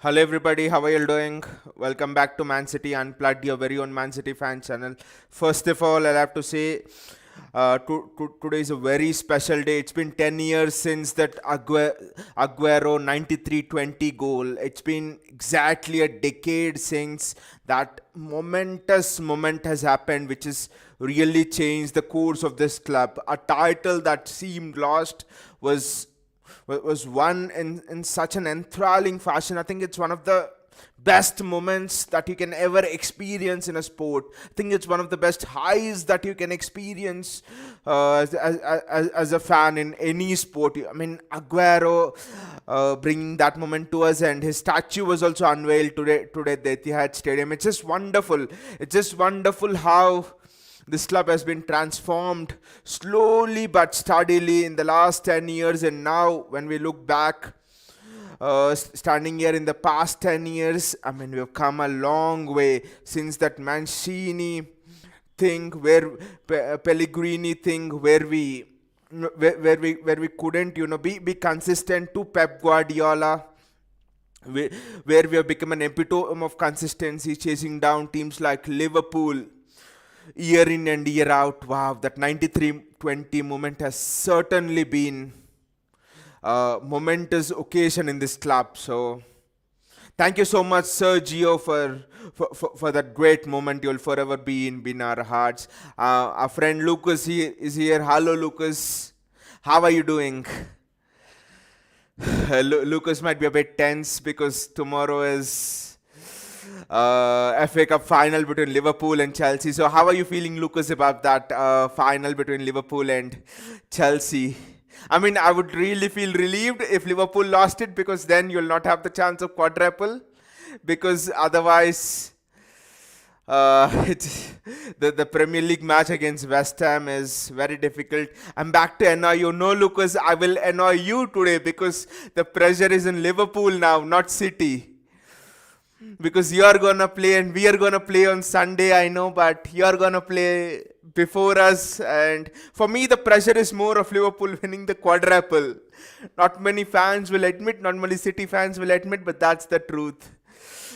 Hello everybody, how are you doing? Welcome back to Man City Unplugged, your very own Man City fan channel. First of all, I'll have to say today is a very special day. It's been 10 years since that Aguero 93-20 goal. It's been exactly a decade since that momentous moment has happened, which has really changed the course of this club. A title that seemed lost was was won in such an enthralling fashion. I think it's one of the best moments that you can ever experience in a sport. I think it's one of the best highs that you can experience as a fan in any sport. I mean, Aguero bringing that moment to us, and his statue was also unveiled today at the Etihad Stadium. It's just wonderful. It's just wonderful how this club has been transformed slowly but steadily in the last 10 years, and now when we look back, standing here in the past 10 years, I mean, we've come a long way since that Mancini thing, Pellegrini thing, where we couldn't, be consistent, to Pep Guardiola, where we have become an epitome of consistency, chasing down teams like Liverpool year in and year out. Wow, that 93-20 moment has certainly been a momentous occasion in this club. So thank you so much, Sergio, for that great moment. You'll forever be in our hearts. Our friend Lucas is here. Hello, Lucas. How are you doing? Lucas might be a bit tense because tomorrow is FA Cup final between Liverpool and Chelsea. So how are you feeling, Lucas, about that final between Liverpool and Chelsea? I mean, I would really feel relieved if Liverpool lost it, because then you'll not have the chance of quadruple, because otherwise it's the Premier League match against West Ham is very difficult. I'm back to annoy you. No, Lucas, I will annoy you today because the pressure is in Liverpool now, not City. Because you are gonna play and we are gonna play on Sunday, I know, but you are gonna play before us. And for me, the pressure is more of Liverpool winning the quadruple. Not many fans will admit, not many City fans will admit, but that's the truth.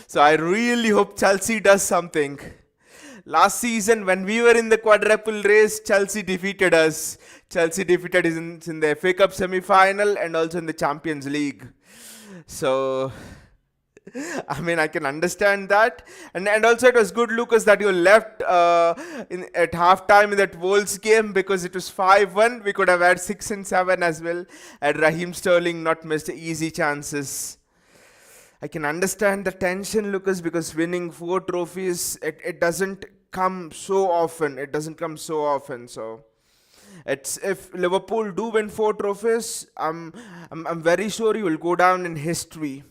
So I really hope Chelsea does something. Last season, when we were in the quadruple race, Chelsea defeated us. Chelsea defeated us in the FA Cup semi-final and also in the Champions League. So I mean, I can understand that, and also it was good, Lucas, that you left at halftime in that Wolves game, because it was 5-1. We could have had 6 and 7 as well, and Raheem Sterling not missed easy chances. I can understand the tension, Lucas, because winning 4 trophies, it doesn't come so often. It doesn't come so often. So it's, if Liverpool do win 4 trophies, I'm very sure you will go down in history.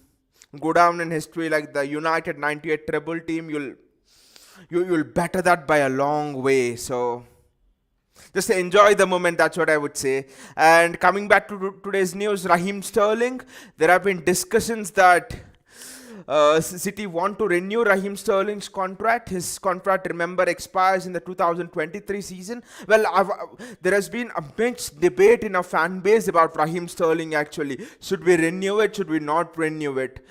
Go down in history like the United 98 treble team. You'll better that by a long way. So just enjoy the moment, that's what I would say. And coming back to today's news, Raheem Sterling, there have been discussions that City want to renew Raheem Sterling's contract. His contract, remember, expires in the 2023 season. Well, there has been a mixed debate in our fan base about Raheem Sterling actually. Should we renew it? Should we not renew it?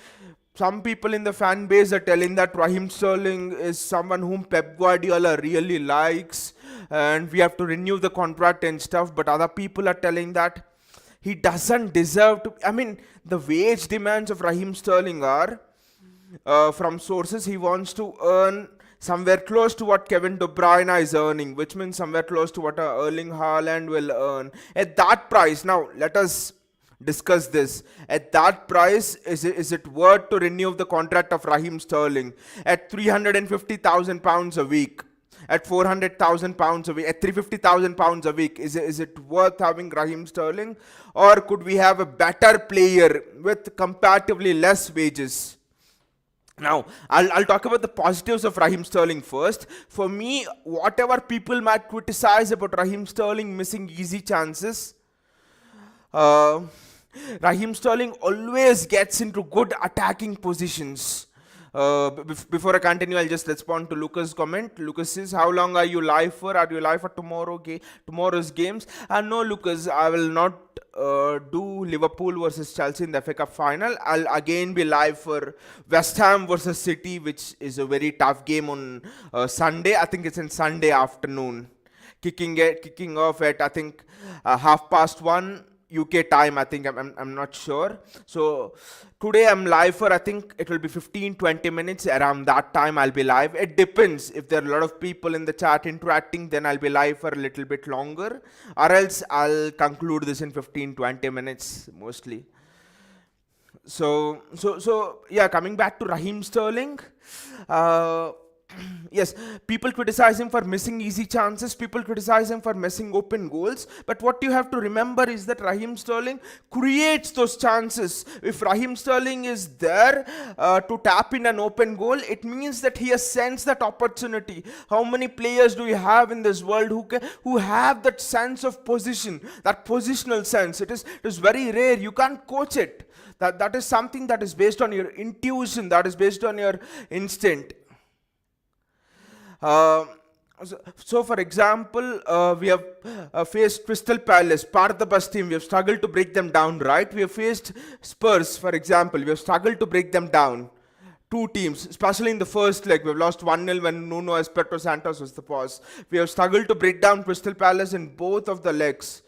Some people in the fan base are telling that Raheem Sterling is someone whom Pep Guardiola really likes and we have to renew the contract and stuff. But other people are telling that he doesn't deserve to. I mean, the wage demands of Raheem Sterling are, from sources, he wants to earn somewhere close to what Kevin De Bruyne is earning, which means somewhere close to what Erling Haaland will earn. At that price, now let us discuss this. At that price, is it worth to renew the contract of Raheem Sterling at £350,000 a week? At £400,000 a week, at £350,000 a week, is it worth having Raheem Sterling? Or could we have a better player with comparatively less wages? Now, I'll talk about the positives of Raheem Sterling first. For me, whatever people might criticize about Raheem Sterling missing easy chances, Raheem Sterling always gets into good attacking positions. Before I continue, I'll just respond to Lucas' comment. Lucas says, how long are you live for? Are you live for tomorrow's games? No, Lucas, I will not do Liverpool versus Chelsea in the FA Cup final. I'll again be live for West Ham versus City, which is a very tough game on Sunday. I think it's in Sunday afternoon, kicking off at I think 1:30 UK time. I think I'm not sure. So today I'm live for I think it will be 15-20 minutes. Around that time I'll be live. It depends if there are a lot of people in the chat interacting, then I'll be live for a little bit longer, or else I'll conclude this in 15-20 minutes mostly. So yeah, coming back to Raheem Sterling. Yes, people criticize him for missing easy chances, people criticize him for missing open goals, but what you have to remember is that Raheem Sterling creates those chances. If Raheem Sterling is there to tap in an open goal, it means that he has sensed that opportunity. How many players do you have in this world who have that sense of position, that positional sense? It is very rare. You can't coach it. That is something that is based on your intuition, that is based on your instinct. So for example, we have faced Crystal Palace, part of the bus team. We have struggled to break them down, right? We have faced Spurs, for example. We have struggled to break them down. Two teams, especially in the first leg. We have lost 1-0 when Nuno Espirito Santos was the boss. We have struggled to break down Crystal Palace in both of the legs.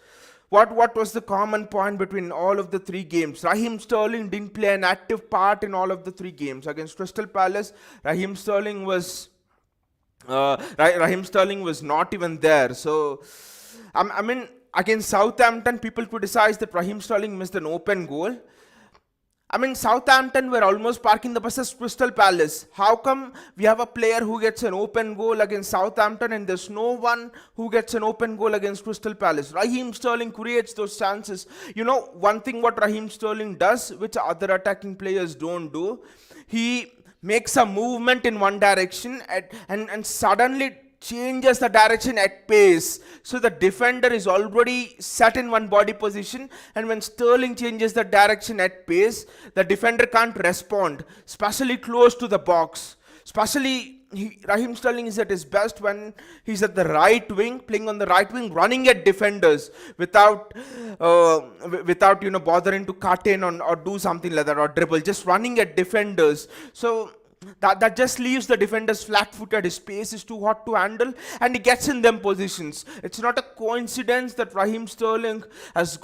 What was the common point between all of the three games? Raheem Sterling didn't play an active part in all of the three games. Against Crystal Palace, Raheem Sterling was not even there. So, I mean, against Southampton, people criticized that Raheem Sterling missed an open goal. I mean, Southampton were almost parking the buses Crystal Palace. How come we have a player who gets an open goal against Southampton and there's no one who gets an open goal against Crystal Palace? Raheem Sterling creates those chances. You know, one thing what Raheem Sterling does, which other attacking players don't do, he makes a movement in one direction and suddenly changes the direction at pace. So the defender is already set in one body position, and when Sterling changes the direction at pace, the defender can't respond, especially close to the box. Especially Raheem Sterling is at his best when he's at the right wing, playing on the right wing, running at defenders without bothering to cut in or do something like that or dribble, just running at defenders. So that just leaves the defenders flat-footed. His pace is too hot to handle, and he gets in them positions. It's not a coincidence that Raheem Sterling has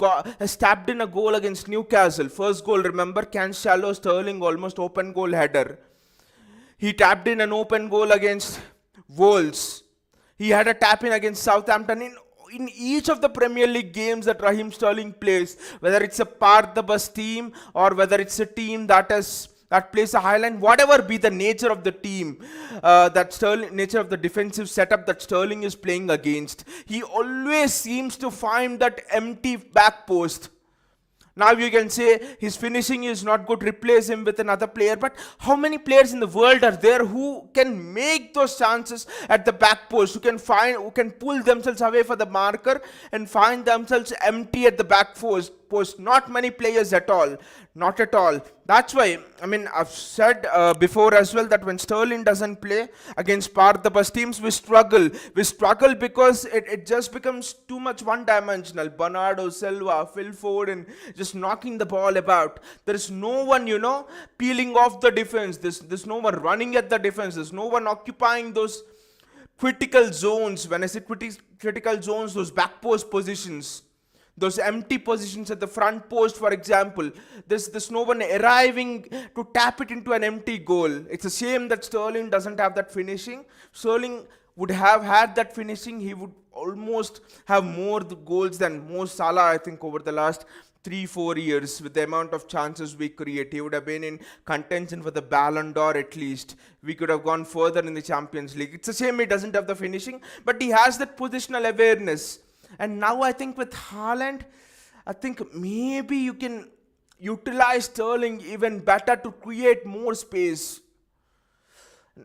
tapped in a goal against Newcastle. First goal, remember, Cancelo, Sterling, almost open goal header. He tapped in an open goal against Wolves. He had a tap in against Southampton. In each of the Premier League games that Raheem Sterling plays, whether it's a part the bus team or whether it's a team that plays a highline, whatever be the nature of the team, nature of the defensive setup that Sterling is playing against, he always seems to find that empty back post. Now you can say his finishing is not good, replace him with another player, but how many players in the world are there who can make those chances at the back post, who can pull themselves away for the marker and find themselves empty at the back post? Not many players at all. Not at all. That's why, I mean, I've said before as well that when Sterling doesn't play against part the bus teams, we struggle. We struggle because it just becomes too much one-dimensional. Bernardo Silva, Phil Foden, just knocking the ball about. There is no one, peeling off the defense. There's no one running at the defense. There's no one occupying those critical zones. When I say critical zones, those back post positions, those empty positions at the front post, for example, there's no one arriving to tap it into an empty goal. It's a shame that Sterling doesn't have that finishing. Sterling would have had that finishing. He would almost have more goals than Mo Salah, I think, over the last 3-4 years. With the amount of chances we create, he would have been in contention for the Ballon d'Or at least. We could have gone further in the Champions League. It's a shame he doesn't have the finishing, but he has that positional awareness. And now I think with Haaland, I think maybe you can utilize Sterling even better to create more space.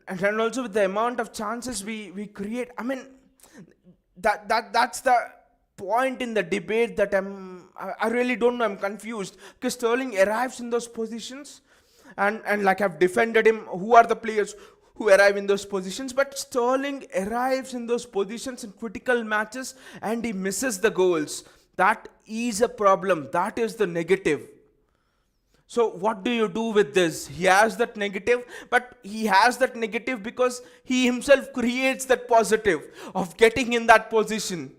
And also with the amount of chances we create, I mean, that's the point in the debate that I really don't know. I'm confused because Sterling arrives in those positions, and like I've defended him. Who are the players who arrive in those positions? But Sterling arrives in those positions in critical matches and he misses the goals. That is a problem. That is the negative. So what do you do with this? He has that negative, but he has that negative because he himself creates that positive of getting in that position.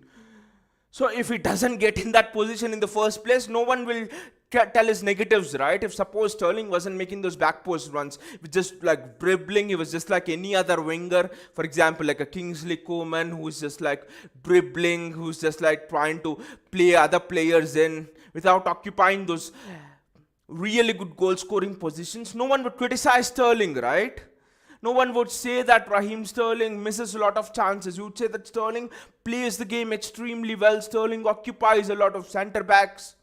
So if he doesn't get in that position in the first place, no one will tell his negatives, right? If suppose Sterling wasn't making those back post runs, he was just like dribbling, he was just like any other winger, for example, like a Kingsley Coman who's just like dribbling, who's just like trying to play other players in without occupying those really good goal scoring positions, no one would criticize Sterling, right? No one would say that Raheem Sterling misses a lot of chances. You would say that Sterling plays the game extremely well. Sterling occupies a lot of centre backs.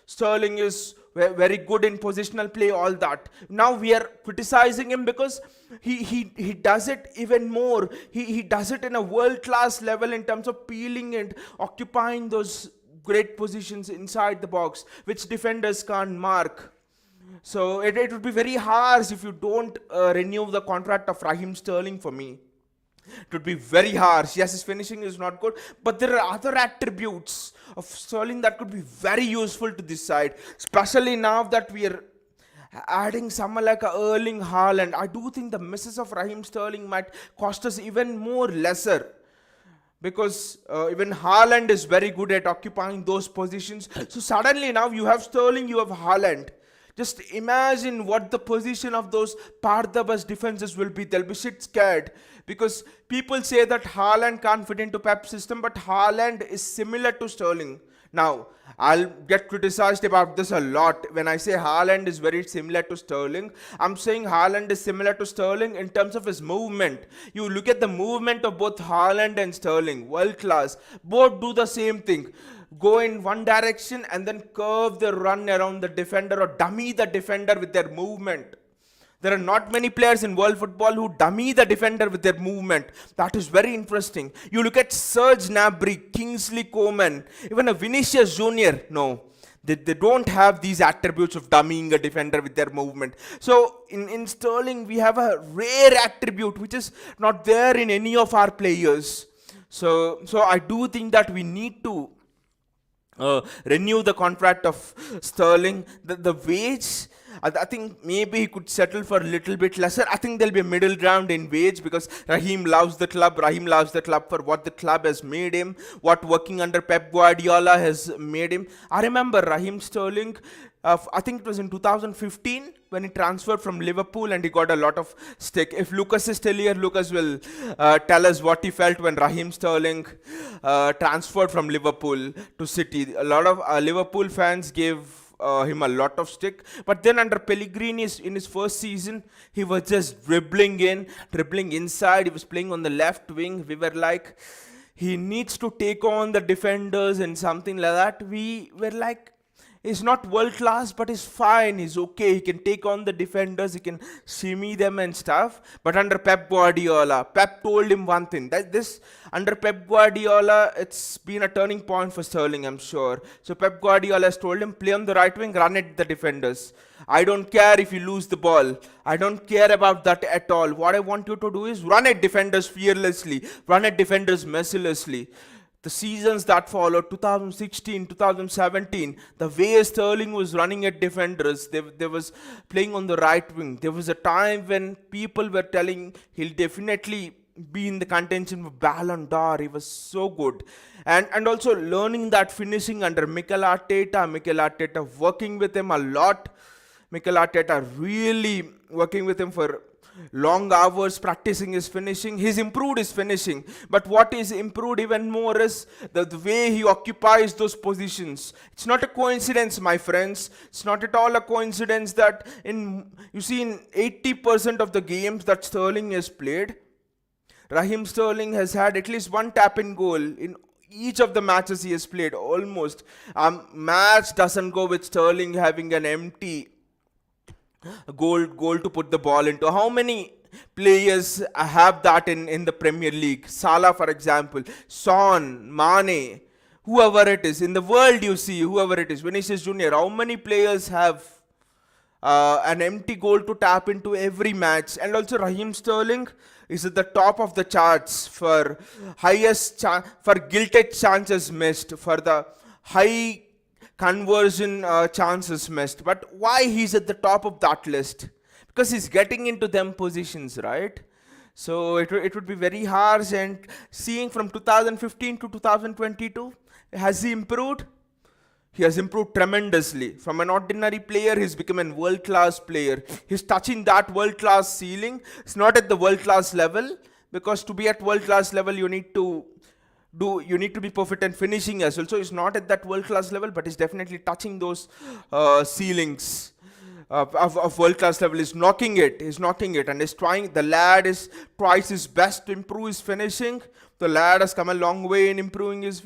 Sterling is very good in positional play, all that. Now we are criticizing him because he does it even more. He does it in a world class level in terms of peeling and occupying those great positions inside the box, which defenders can't mark. So it would be very harsh if you don't renew the contract of Raheem Sterling for me. It would be very harsh. Yes, his finishing is not good, but there are other attributes of Sterling that could be very useful to this side, especially now that we are adding someone like a Erling Haaland. I do think the misses of Raheem Sterling might cost us even more lesser. Because even Haaland is very good at occupying those positions. So suddenly now you have Sterling, you have Haaland. Just imagine what the position of those Pardabas defenses will be. They'll be shit scared. Because people say that Haaland can't fit into Pep's system, but Haaland is similar to Sterling. Now, I'll get criticized about this a lot. When I say Haaland is very similar to Sterling, I'm saying Haaland is similar to Sterling in terms of his movement. You look at the movement of both Haaland and Sterling, world class. Both do the same thing. Go in one direction and then curve the run around the defender or dummy the defender with their movement. There are not many players in world football who dummy the defender with their movement. That is very interesting. You look at Serge Gnabry, Kingsley Coman, even a Vinicius Junior. No, they don't have these attributes of dummying a defender with their movement. So in Sterling, we have a rare attribute which is not there in any of our players. So I do think that we need to renew the contract of Sterling. The wage, I think maybe he could settle for a little bit lesser. I think there'll be a middle ground in wage because Raheem loves the club. Raheem loves the club for what the club has made him, what working under Pep Guardiola has made him. I remember Raheem Sterling, I think it was in 2015 when he transferred from Liverpool and he got a lot of stick. If Lucas is still here, Lucas will tell us what he felt when Raheem Sterling transferred from Liverpool to City. A lot of Liverpool fans gave him a lot of stick, but then under Pellegrini in his first season, he was just dribbling inside. He was playing on the left wing. We were like, he needs to take on the defenders and something like that. We were like, he's not world class, but he's fine. He's okay. He can take on the defenders. He can shimmy them and stuff. But under Pep Guardiola, Pep told him one thing. That this under Pep Guardiola, it's been a turning point for Sterling, I'm sure. So Pep Guardiola has told him, play on the right wing, run at the defenders. I don't care if you lose the ball. I don't care about that at all. What I want you to do is run at defenders fearlessly. Run at defenders mercilessly. The seasons that followed, 2016, 2017, the way Sterling was running at defenders, they was playing on the right wing. There was a time when people were telling he'll definitely be in the contention for Ballon d'Or. He was so good. And also learning that finishing under Mikel Arteta working with him a lot. Mikel Arteta really working with him for long hours practicing his finishing. He's improved his finishing, but what is improved even more is the way he occupies those positions. It's not a coincidence, my friends. It's not at all a coincidence that in 80% of the games that Sterling has played, Raheem Sterling has had at least one tap-in goal in each of the matches he has played, almost. Match doesn't go with Sterling having an empty goal to put the ball into. How many players have that in the Premier League? Salah, for example, Son, Mane, whoever it is in the world, you see, whoever it is, Vinicius Junior. How many players have an empty goal to tap into every match? And also Raheem Sterling is at the top of the charts for for guilted chances missed, for the high conversion chances missed. But why he's at the top of that list? Because he's getting into them positions, right? So it would be very harsh. And seeing from 2015 to 2022, has he improved? He has improved tremendously. From an ordinary player, he's become a world class player. He's touching that world class ceiling. It's not at the world class level, because to be at world class level, you need to be perfect and finishing as well. So he's not at that world class level, but he's definitely touching those ceilings of world class level. He's knocking it, and he's trying. The lad is tries his best to improve his finishing. The lad has come a long way in improving his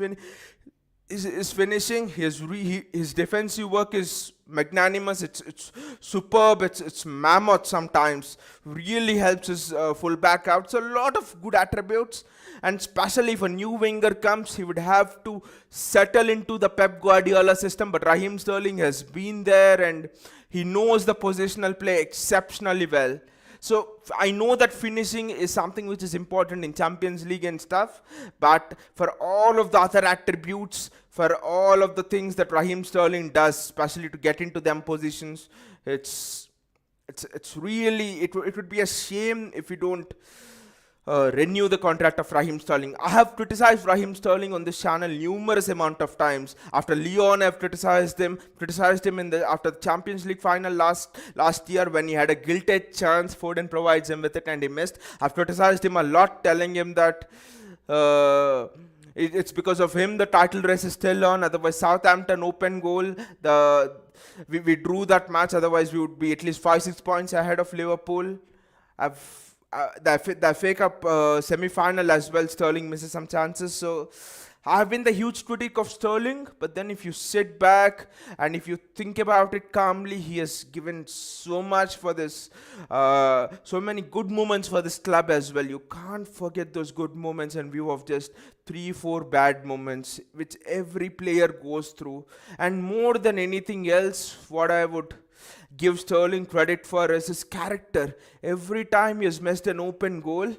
finishing. His defensive work is magnanimous. It's superb. It's mammoth sometimes. Really helps his fullback out. So a lot of good attributes. And especially if a new winger comes, he would have to settle into the Pep Guardiola system. But Raheem Sterling has been there, and he knows the positional play exceptionally well. So I know that finishing is something which is important in Champions League and stuff, but for all of the other attributes, for all of the things that Raheem Sterling does, especially to get into them positions, it's really, it would be a shame if we don't renew the contract of Raheem Sterling. I have criticized Raheem Sterling on this channel numerous amount of times. After Lyon, I've criticized him after the Champions League final last year, when he had a guilted chance. Foden provides him with it and he missed. I've criticized him a lot, telling him that it's because of him the title race is still on. Otherwise, Southampton open goal, we drew that match. Otherwise, we would be at least 5-6 points ahead of Liverpool. The fake up semi-final as well, Sterling misses some chances. So I've been the huge critic of Sterling, but then if you sit back and if you think about it calmly, he has given so much for this, so many good moments for this club as well. You can't forget those good moments in view of just 3-4 bad moments which every player goes through. And more than anything else, what I would give Sterling credit for is his character. Every time he has missed an open goal,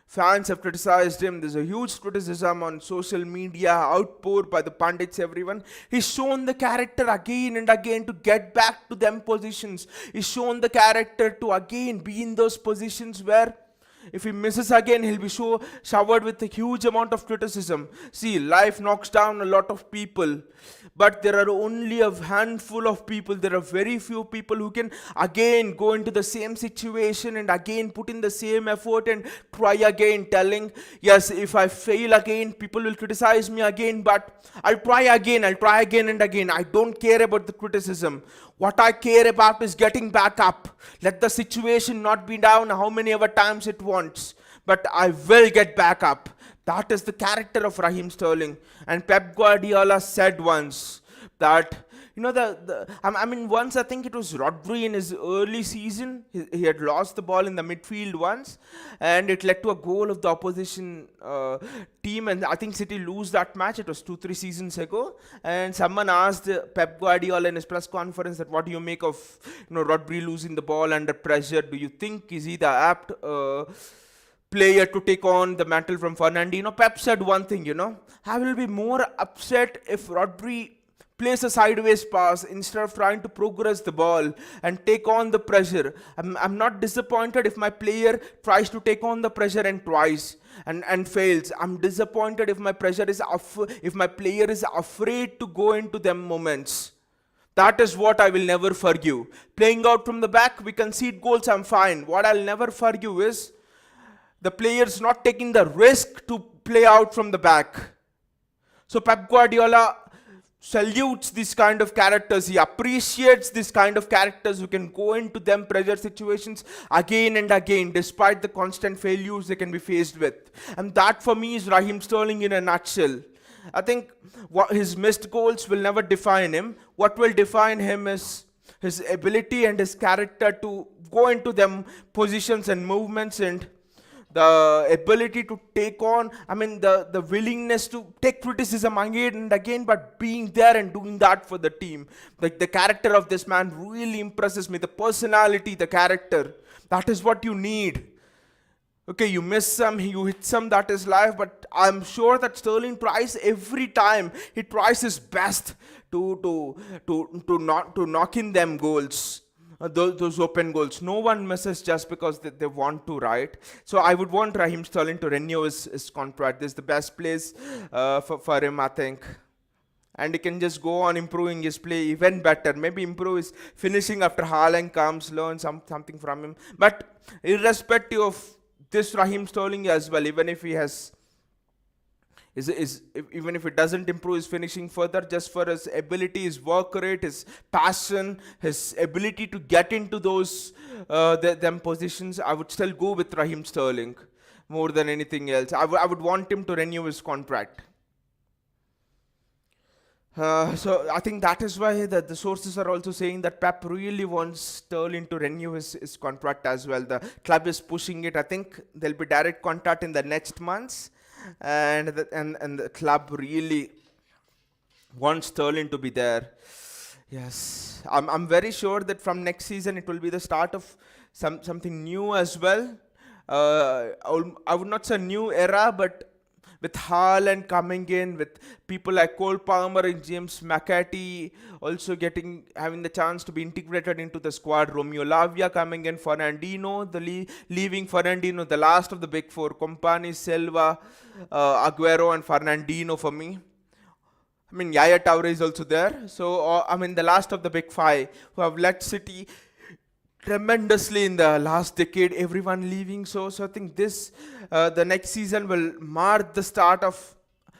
fans have criticized him. There's a huge criticism on social media, outpoured by the pundits, everyone. He's shown the character again and again to get back to them positions. He's shown the character to again be in those positions where if he misses again, he'll be showered with a huge amount of criticism. See, life knocks down a lot of people, but there are only a handful of people. There are very few people who can again go into the same situation and again put in the same effort and try again, telling, yes, if I fail again, people will criticize me again, but I'll try again and again. I don't care about the criticism. What I care about is getting back up. Let the situation not be down how many ever times it wants, but I will get back up. That is the character of Raheem Sterling. And Pep Guardiola said once that, once I think it was Rodri in his early season, he had lost the ball in the midfield once, and it led to a goal of the opposition team, and I think City lose that match. It was 2-3 seasons ago, and someone asked Pep Guardiola in his press conference that what do you make of Rodri losing the ball under pressure? Do you think is he the apt player to take on the mantle from Fernandinho? Pep said one thing, I will be more upset if Rodri plays a sideways pass instead of trying to progress the ball and take on the pressure. I'm not disappointed if my player tries to take on the pressure and tries and fails. I'm disappointed if my player is afraid to go into them moments. That is what I will never forgive. Playing out from the back, we concede goals, I'm fine. What I'll never forgive is the players not taking the risk to play out from the back. So Pep Guardiola salutes this kind of characters. He appreciates this kind of characters who can go into them pressure situations again and again despite the constant failures they can be faced with. And that for me is Raheem Sterling in a nutshell. I think his missed goals will never define him. What will define him is his ability and his character to go into them positions and movements, and the ability to take on, the willingness to take criticism again and again, but being there and doing that for the team. Like, the character of this man really impresses me. The personality, the character, that is what you need. Okay, you miss some, you hit some, that is life, but I'm sure that Sterling tries every time. He tries his best to knock in them goals. Those open goals. No one misses just because they want to, right? So I would want Raheem Sterling to renew his contract. This is the best place for him, I think. And he can just go on improving his play even better. Maybe improve his finishing after Haaland comes, learn something from him. But irrespective of this Raheem Sterling as well, even if he has even if it doesn't improve his finishing further, just for his ability, his work rate, his passion, his ability to get into those them positions, I would still go with Raheem Sterling more than anything else. I would want him to renew his contract. So I think that is why the sources are also saying that Pep really wants Sterling to renew his contract as well. The club is pushing it. I think there'll be direct contact in the next months, and the club really wants Sterling to be there. Yes, I'm very sure that from next season it will be the start of something new as well. I would not say new era, but with Haaland coming in, with people like Cole Palmer and James McAtee also having the chance to be integrated into the squad. Romeo Lavia coming in, Fernandinho, leaving Fernandinho, the last of the big four. Company, Silva, Aguero, and Fernandinho for me. I mean, Yaya Toure is also there. So, I mean, the last of the big five who have led City tremendously in the last decade, everyone leaving. So I think the next season will mark the start of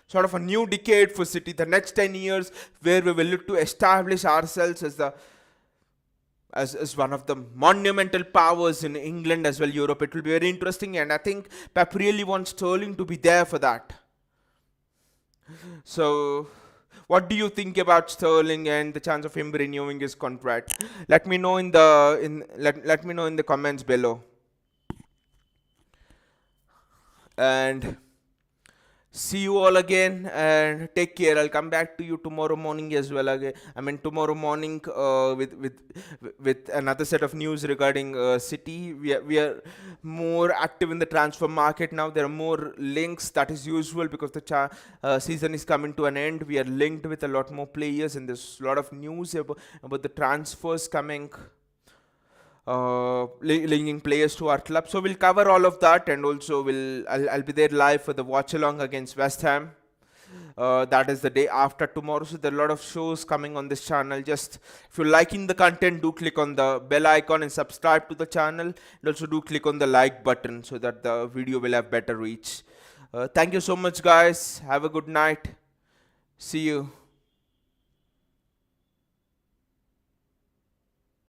sort of a new decade for City. The next 10 years, where we will look to establish ourselves as one of the monumental powers in England as well, Europe. It will be very interesting, and I think Pep really wants Sterling to be there for that. So, what do you think about Sterling and the chance of him renewing his contract? Let me know in the let me know in the comments below. And see you all again, and take care. I'll come back to you tomorrow morning as well. Again, I mean tomorrow morning with another set of news regarding City. We are more active in the transfer market now. There are more links, that is usual, because the season is coming to an end. We are linked with a lot more players, and there's a lot of news about the transfers coming, linking players to our club. So we'll cover all of that, and also I'll be there live for the watch along against West Ham. That is the day after tomorrow. So there are a lot of shows coming on this channel. Just if you're liking the content, do click on the bell icon and subscribe to the channel, and also do click on the like button so that the video will have better reach. Thank you so much, guys. Have a good night. See you.